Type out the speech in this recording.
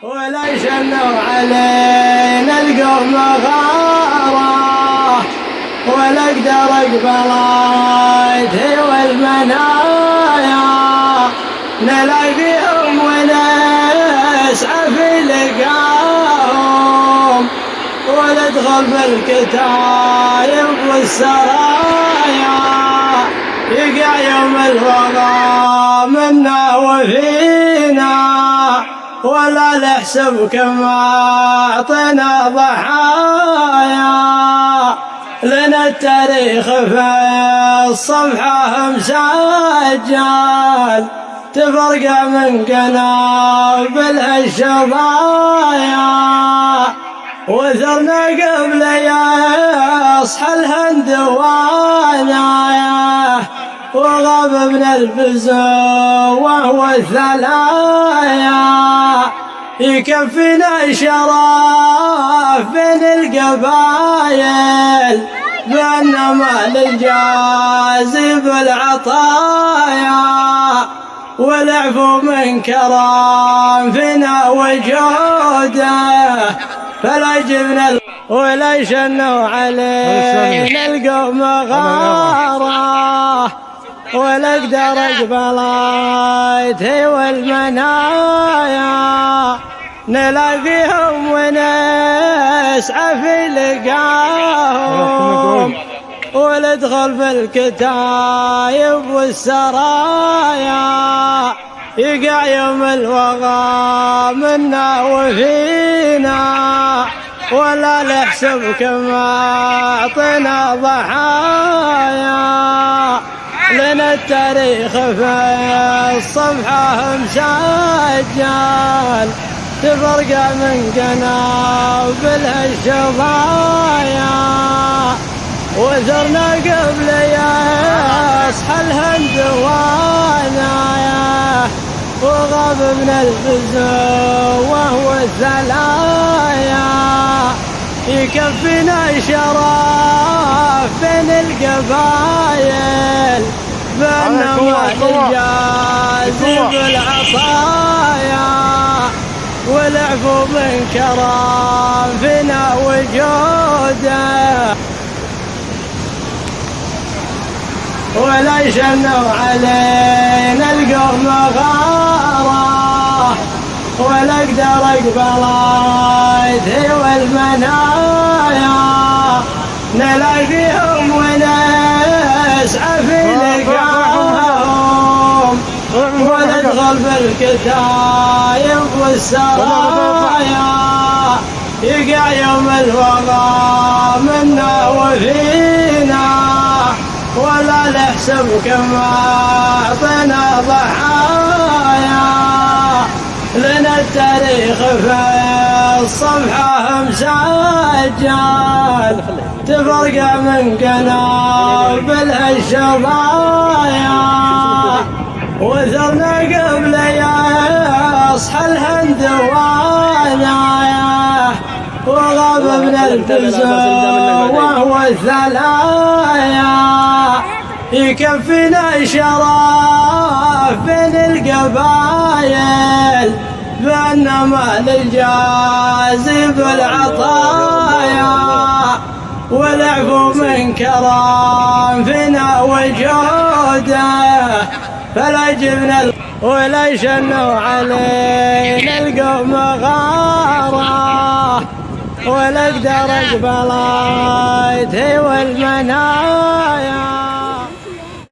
ولا يشنوا علينا القوم غارة، ولا اقدر اقبلاته والمنايا نلاقيهم ونسعى في لقاهم، وندخل في الكتايب والسرايا يقع يوم الوغى منا وفينا، ولا نحسب كم أعطينا ضحايا. لنا التاريخ في الصفحة مسجل تفرقع من قنابل الشظايا، وثرنا قبل يصحى الهند وانايا، وغاب من البزوة والثلايا يكفينا شرف بين القبايل، بينما للجازي بالعطايا، والعفو من كرم فينا وجوده، فلا جبنا ولا يشنوا علينا القوم غارة، ولا اقدر اقبلاته والمنايا نلاقيهم ونسعى في لقاهم، وندخل في الكتايب والسرايا يقع يوم الوغى منا وفينا، ولا نحسب كم أعطينا ضحايا. لنا التاريخ في الصفحة مسجل تفرقع من قنابل الشظايا، وثرنا قبل يصحى الهند وانايا، وغاب من البزوة والثلايا يكفينا شرف بين القبايل، بينما الجازي بالعطايا، والعفو من كرم فينا وجوده، ولا يشنوا علينا القوم غارة، ولا اقدر اقبلاته والمنايا نلاقيهم ونسعى في لقاهم، وندخل في الكتايب والسرايا يقع يوم الوغى منا وفينا، ولا نحسب كم أعطينا ضحايا. لنا التاريخ في الصفحة مسجل تفرقع من قنابل الشظايا، وثرنا قبل يصحى الهند وانايا، وغاب من البزوة والثلايا يكفينا شرف بين القبايل، بينما للجازي بالعطايا، والعفو من كرم فينا وجوده، فلا جبنا ولا يشنوا علينا القوم غارة، ولا اقدر اقبلاته والمنايا